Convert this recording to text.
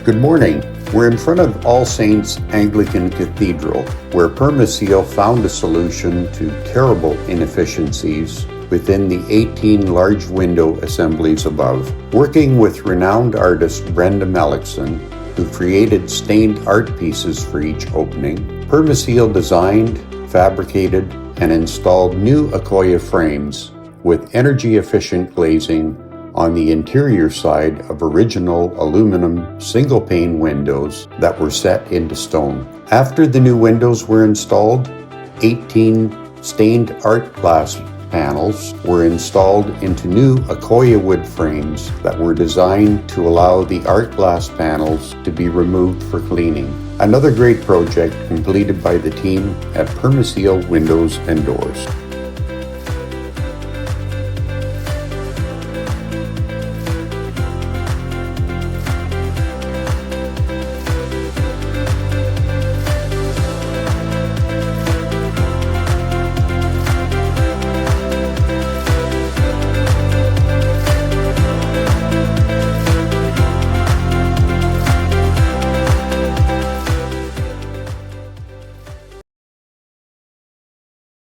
Good morning. We're in front of All Saints Anglican Cathedral, where Permaseal found a solution to terrible inefficiencies within the 18 large window assemblies above. Working with renowned artist Brenda Malikson, who created stained art pieces for each opening, Permaseal designed, fabricated, and installed new Accoya frames with energy-efficient glazing on the interior side of original aluminum single-pane windows that were set into stone. After the new windows were installed, 18 stained art glass panels were installed into new Accoya wood frames that were designed to allow the art glass panels to be removed for cleaning. Another great project completed by the team at Permaseal Windows and Doors.